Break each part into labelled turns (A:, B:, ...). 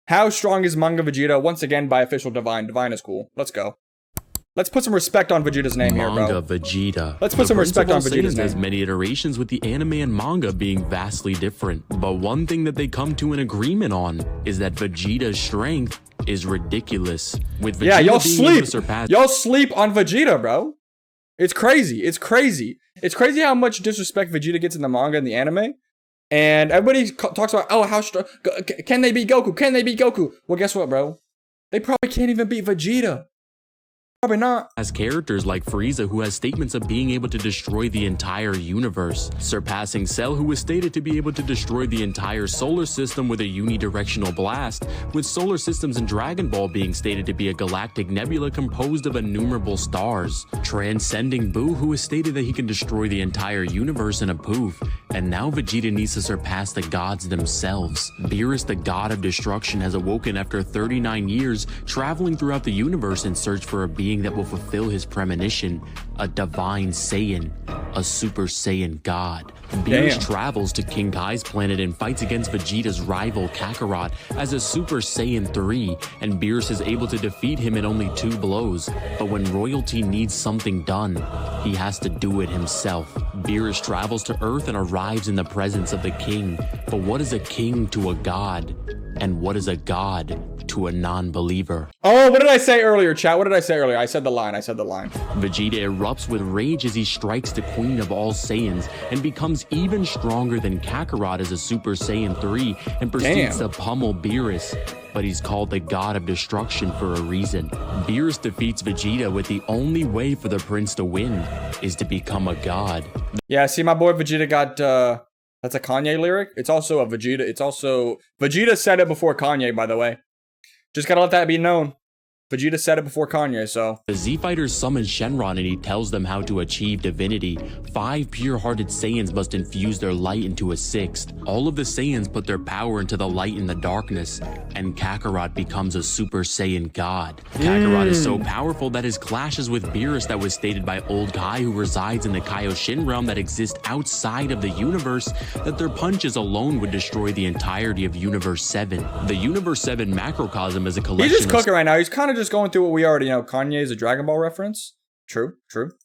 A: How strong is Manga Vegeta? Once again, by official Divine. Divine is cool. Let's go. Let's put some respect on Vegeta's name here, bro.
B: Manga Vegeta.
A: Let's put some respect on Vegeta's
B: name. Has
A: name.
B: many iterations, with the anime and manga being vastly different. But one thing that they come to an agreement on is that Vegeta's strength is ridiculous. With Vegeta
A: Yeah, y'all
B: being
A: sleep.
B: able to surpass
A: Y'all sleep on Vegeta, bro. It's crazy. It's crazy. It's crazy how much disrespect Vegeta gets in the manga and the anime. And everybody talks about, oh, how strong. Can they beat Goku? Can they beat Goku? Well, guess what, bro? They probably can't even beat Vegeta. Probably not.
B: As characters like Frieza, who has statements of being able to destroy the entire universe, surpassing Cell, who is stated to be able to destroy the entire solar system with a unidirectional blast, with solar systems in Dragon Ball being stated to be a galactic nebula composed of innumerable stars, transcending Buu, who is stated that he can destroy the entire universe in a poof, and now Vegeta needs to surpass the gods themselves. Beerus, the god of destruction, has awoken after 39 years, traveling throughout the universe in search for a being that will fulfill his premonition, a divine Saiyan, a Super Saiyan god. Beerus travels to King Kai's planet and fights against Vegeta's rival Kakarot as a Super Saiyan 3, and Beerus is able to defeat him in only 2 blows. But when royalty needs something done, he has to do it himself. Beerus travels to Earth and arrives in the presence of the king. But what is a king to a god? And what is a god to a non-believer?
A: Oh, what did I say earlier, chat? What did I say earlier? I said the line.
B: Vegeta erupts with rage as he strikes the queen of all Saiyans and becomes even stronger than Kakarot as a Super Saiyan 3 and proceeds to pummel Beerus. But he's called the god of destruction for a reason. Beerus defeats Vegeta with the only way for the prince to win is to become a god.
A: Yeah, see, my boy Vegeta got, that's a Kanye lyric. It's also a Vegeta. Vegeta said it before Kanye, by the way. Just gotta let that be known. Vegeta said it before Kanye, so.
B: The Z-Fighters summon Shenron and he tells them how to achieve divinity. 5 pure-hearted Saiyans must infuse their light into a 6th. All of the Saiyans put their power into the light and the darkness, and Kakarot becomes a Super Saiyan god. Kakarot is so powerful that his clashes with Beerus that was stated by Old Kai, who resides in the Kaioshin realm that exists outside of the universe, that their punches alone would destroy the entirety of Universe 7. The Universe 7 macrocosm is a collection
A: He's just cooking right now. He's kind of just going through what we already know. Kanye is a Dragon Ball reference. True.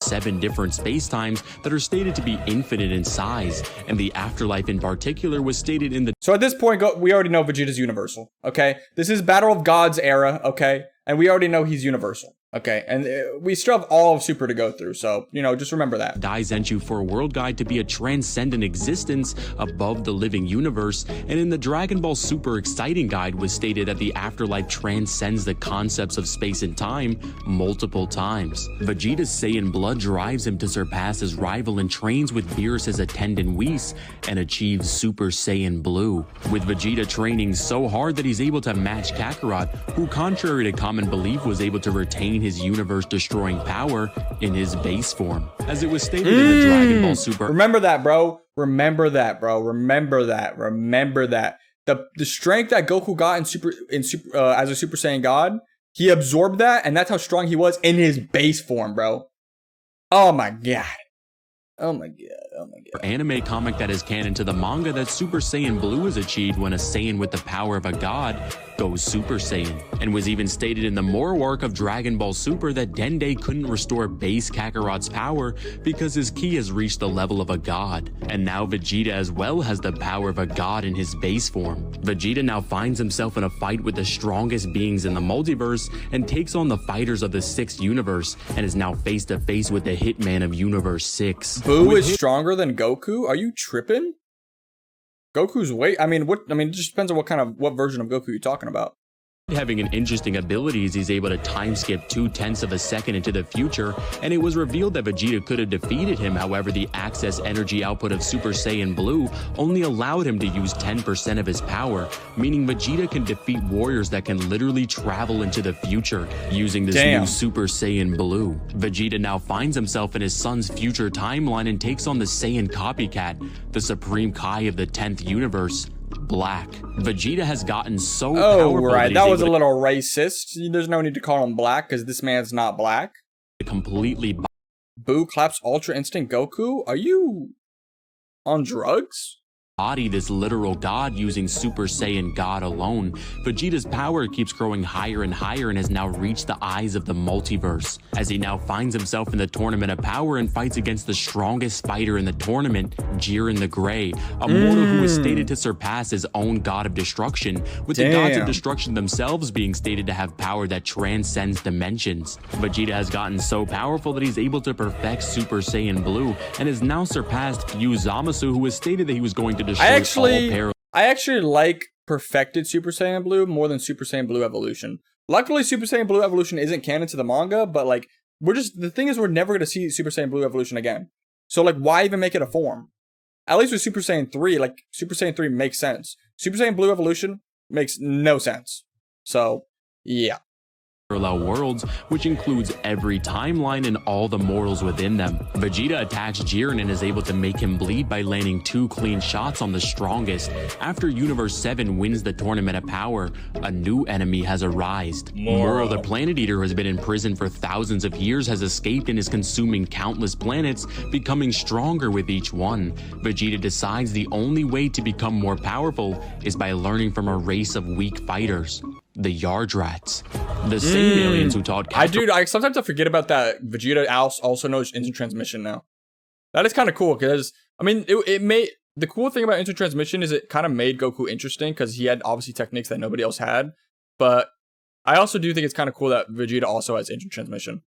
B: 7 different space-times that are stated to be infinite in size, and the afterlife in particular was stated in the...
A: So at this point, we already know Vegeta's universal, okay? This is Battle of Gods era, okay? And we already know he's universal, okay? And we still have all of Super to go through, so, you know, just remember that.
B: Daizenshu for a world guide to be a transcendent existence above the living universe, and in the Dragon Ball Super Exciting Guide was stated that the afterlife transcends the concepts of space and time multiple times. Vegeta's Saiyan blood drives him to surpass his rival and trains with Beerus' attendant Whis and achieves Super Saiyan Blue, with Vegeta training so hard that he's able to match Kakarot, who contrary to common belief was able to retain his universe-destroying power in his base form. As it was stated in the Dragon Ball Super...
A: Remember that, bro. Remember that. The strength that Goku got as a Super Saiyan God, he absorbed that, and that's how strong he was in his base form, bro. Oh my god.
B: Anime comic that is canon to the manga that Super Saiyan Blue is achieved when a Saiyan with the power of a god goes Super Saiyan, and was even stated in the Moro arc of Dragon Ball Super that Dende couldn't restore base Kakarot's power because his ki has reached the level of a god, and now Vegeta as well has the power of a god in his base form. Vegeta now finds himself in a fight with the strongest beings in the multiverse and takes on the fighters of the 6th universe, and is now face to face with the hitman of Universe 6.
A: Buu is stronger than Goku? Are you tripping? Goku's weight? It just depends on what version of Goku you're talking about.
B: Having an interesting ability is he's able to time skip 0.2 of a second into the future, and it was revealed that Vegeta could have defeated him. However, the access energy output of Super Saiyan Blue only allowed him to use 10% of his power, meaning Vegeta can defeat warriors that can literally travel into the future using this new Super Saiyan Blue. Vegeta now finds himself in his son's future timeline and takes on the Saiyan copycat, the Supreme Kai of the 10th universe, Black. Vegeta has gotten so powerful.
A: Right, that was a little racist. There's no need to call him Black because this man's not black.
B: Completely.
A: Buu claps Ultra Instinct Goku? Are you on drugs?
B: body this literal god using Super Saiyan God alone, Vegeta's power keeps growing higher and higher and has now reached the eyes of the multiverse, as he now finds himself in the Tournament of Power and fights against the strongest fighter in the tournament, Jiren the Grey, a mortal who is stated to surpass his own god of destruction, with the gods of destruction themselves being stated to have power that transcends dimensions. Vegeta has gotten so powerful that he's able to perfect Super Saiyan Blue and has now surpassed Yu Zamasu, who was stated that he was going to destroy
A: I actually like perfected Super Saiyan Blue more than Super Saiyan Blue Evolution. Luckily, Super Saiyan Blue Evolution isn't canon to the manga, but like the thing is we're never gonna see Super Saiyan Blue Evolution again. So like why even make it a form? At least with Super Saiyan 3, like Super Saiyan 3 makes sense. Super Saiyan Blue Evolution makes no sense. So yeah.
B: Parallel worlds, which includes every timeline and all the mortals within them. Vegeta attacks Jiren and is able to make him bleed by landing 2 clean shots on the strongest. After Universe 7 wins the Tournament of Power, a new enemy has arisen. Moro the Planet Eater, who has been in prison for thousands of years, has escaped and is consuming countless planets, becoming stronger with each one. Vegeta decides the only way to become more powerful is by learning from a race of weak fighters. The Yardrats. The same aliens who taught
A: I sometimes I forget about that. Vegeta also knows instant transmission now. That is kind of cool because I mean it made the cool thing about instant transmission is it kind of made Goku interesting because he had obviously techniques that nobody else had. But I also do think it's kind of cool that Vegeta also has instant transmission.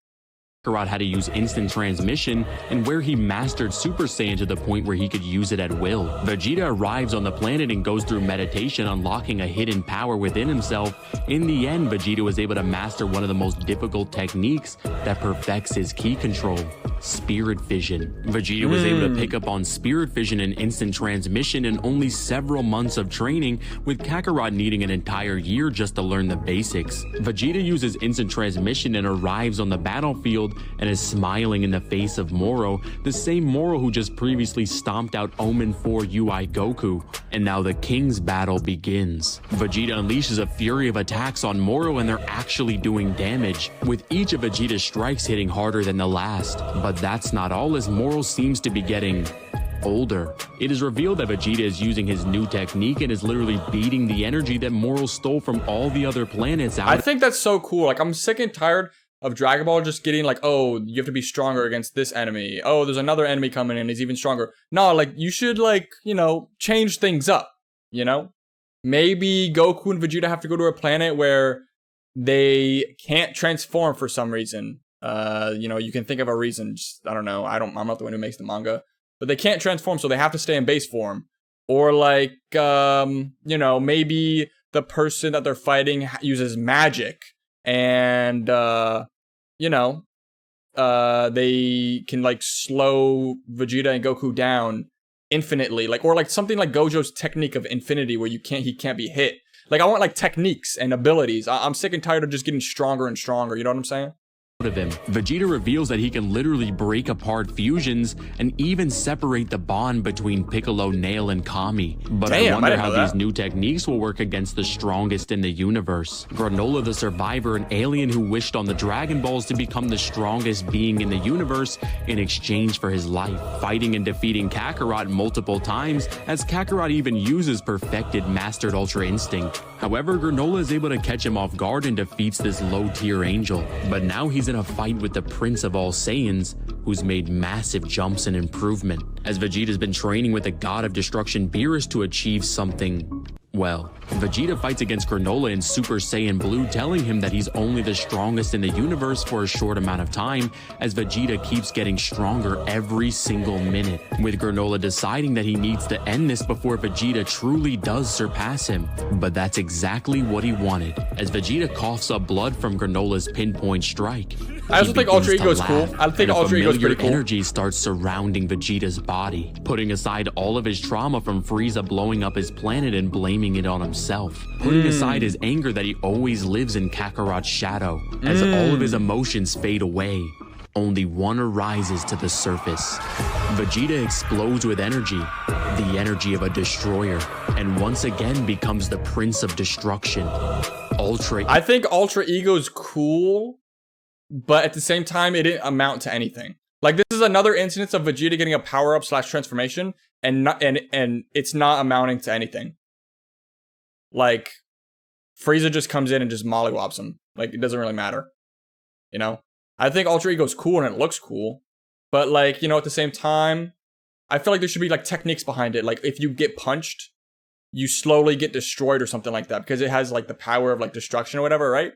B: Kakarot had to use instant transmission, and where he mastered Super Saiyan to the point where he could use it at will. Vegeta arrives on the planet and goes through meditation, unlocking a hidden power within himself. In the end, Vegeta was able to master one of the most difficult techniques that perfects his ki control: Spirit Vision. Vegeta was able to pick up on Spirit Vision and instant transmission in only several months of training, with Kakarot needing an entire year just to learn the basics. Vegeta uses instant transmission and arrives on the battlefield and is smiling in the face of Moro, the same Moro who just previously stomped out Omen 4 UI Goku. And now the King's battle begins. Vegeta unleashes a fury of attacks on Moro and they're actually doing damage, with each of Vegeta's strikes hitting harder than the last. But that's not all, as Moro seems to be getting older. It is revealed that Vegeta is using his new technique and is literally beating the energy that Moro stole from all the other planets out.
A: I think that's so cool. Like, I'm sick and tired of Dragon Ball just getting like, oh, you have to be stronger against this enemy. Oh, there's another enemy coming in, he's even stronger. No, like, you should, like, you know, change things up, you know? Maybe Goku and Vegeta have to go to a planet where they can't transform for some reason. You know, you can think of a reason. Just, I don't know. I'm not the one who makes the manga. But they can't transform, so they have to stay in base form. Or like, you know, maybe the person that they're fighting uses magic. And, you know, they can like slow Vegeta and Goku down infinitely. Like, or like something like Gojo's technique of infinity where he can't be hit. Like, I want like techniques and abilities. I'm sick and tired of just getting stronger and stronger. You know what I'm saying?
B: Of him. Vegeta reveals that he can literally break apart fusions and even separate the bond between Piccolo, Nail, and Kami. But I wonder how these new techniques will work against the strongest in the universe. Granola the Survivor, an alien who wished on the Dragon Balls to become the strongest being in the universe in exchange for his life, fighting and defeating Kakarot multiple times, as Kakarot even uses perfected Mastered Ultra Instinct. However, Granola is able to catch him off guard and defeats this low-tier angel. But now he's in a fight with the Prince of All Saiyans, who's made massive jumps and improvement, as Vegeta's been training with the God of Destruction Beerus to achieve something. Well, Vegeta fights against Granola in Super Saiyan Blue, telling him that he's only the strongest in the universe for a short amount of time, as Vegeta keeps getting stronger every single minute, with Granola deciding that he needs to end this before Vegeta truly does surpass him. But that's exactly what he wanted, as Vegeta coughs up blood from Granola's pinpoint strike.
A: I also think Ultra Ego is cool. I think Ultra Ego is pretty cool.
B: Energy starts surrounding Vegeta's body, putting aside all of his trauma from Frieza blowing up his planet and blaming it on himself, putting aside his anger that he always lives in Kakarot's shadow. As all of his emotions fade away, only one arises to the surface. Vegeta explodes with energy, the energy of a destroyer, and once again becomes the Prince of Destruction.
A: I think Ultra Ego is cool, but at the same time, it didn't amount to anything. Like, this is another instance of Vegeta getting a power-up / transformation, and it's not amounting to anything. Like, Frieza just comes in and just mollywops him. Like, it doesn't really matter. You know? I think Ultra Ego's cool and it looks cool. But, like, you know, at the same time, I feel like there should be, like, techniques behind it. Like, if you get punched, you slowly get destroyed or something like that. Because it has, like, the power of, like, destruction or whatever, right?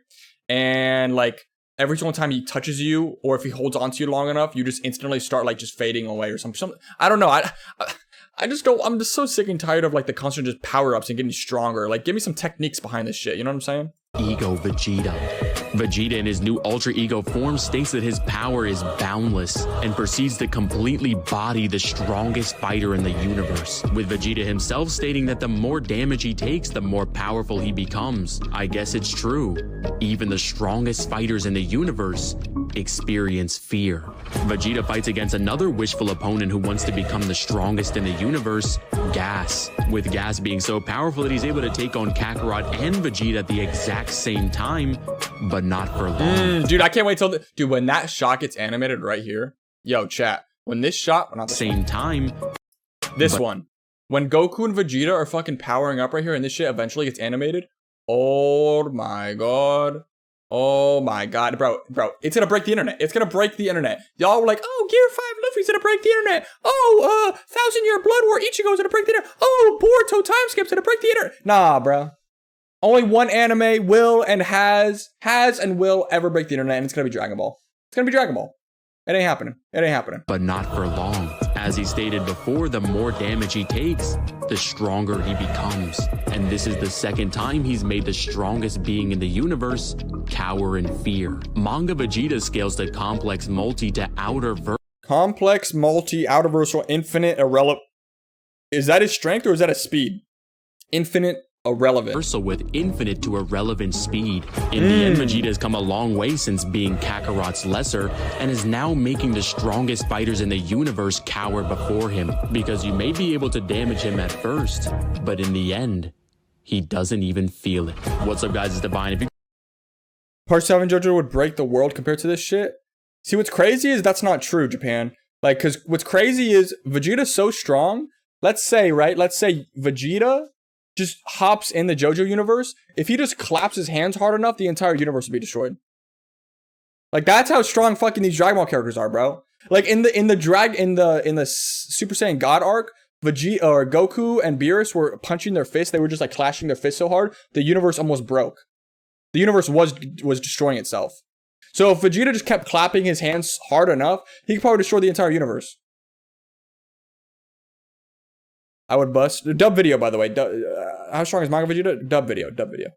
A: And, like, every single time he touches you, or if he holds onto you long enough, you just instantly start, like, just fading away or something. I don't know. I just don't, I'm just so sick and tired of, like, the constant just power-ups and getting stronger. Like, give me some techniques behind this shit. You know what I'm saying?
B: Ego Vegeta. Vegeta in his new Ultra Ego form states that his power is boundless and proceeds to completely body the strongest fighter in the universe, with Vegeta himself stating that the more damage he takes, the more powerful he becomes. I guess it's true. Even the strongest fighters in the universe experience fear. Vegeta fights against another wishful opponent who wants to become the strongest in the universe, Gas. With Gas being so powerful that he's able to take on Kakarot and Vegeta at the exact same time, but not for long.
A: Dude, I can't wait till dude, when that shot gets animated right here. Yo, chat. When this shot, not the
B: same time.
A: This one. When Goku and Vegeta are fucking powering up right here and this shit eventually gets animated. Oh my god. Oh my god, bro, it's gonna break the internet. It's gonna break the internet. Y'all were like, oh, Gear 5 Luffy's gonna break the internet. Oh, 1,000-Year Blood War Ichigo's gonna break the internet. Oh, Boruto Time Skip's gonna break the internet. Nah, bro. Only one anime will and has and will ever break the internet, and it's gonna be Dragon Ball. It's gonna be Dragon Ball. It ain't happening. It ain't happening.
B: But not for long. As he stated before, the more damage he takes, the stronger he becomes. And this is the second time he's made the strongest being in the universe cower in fear. Manga Vegeta scales the complex multi to
A: complex multi, outerversal, infinite, irrelevant. Is that his strength or is that his speed? Infinite, irrelevant.
B: With infinite to irrelevant speed. In the end, Vegeta has come a long way since being Kakarot's lesser and is now making the strongest fighters in the universe cower before him, because you may be able to damage him at first, but in the end, he doesn't even feel it. What's up, guys? It's Divine. If you
A: Part 7 JoJo would break the world compared to this shit. See, what's crazy is that's not true, Japan. Like, because what's crazy is Vegeta's so strong. Let's say, right? Let's say Vegeta just hops in the JoJo universe. If he just claps his hands hard enough, the entire universe would be destroyed. Like, that's how strong fucking these Dragon Ball characters are, bro. Like in the Super Saiyan God arc, Vegeta or Goku and Beerus were punching their fists. They were just like clashing their fists so hard, the universe almost broke. The universe was destroying itself. So if Vegeta just kept clapping his hands hard enough, he could probably destroy the entire universe. I would bust. Dub video, by the way. How strong is Manga Vegeta? Dub video.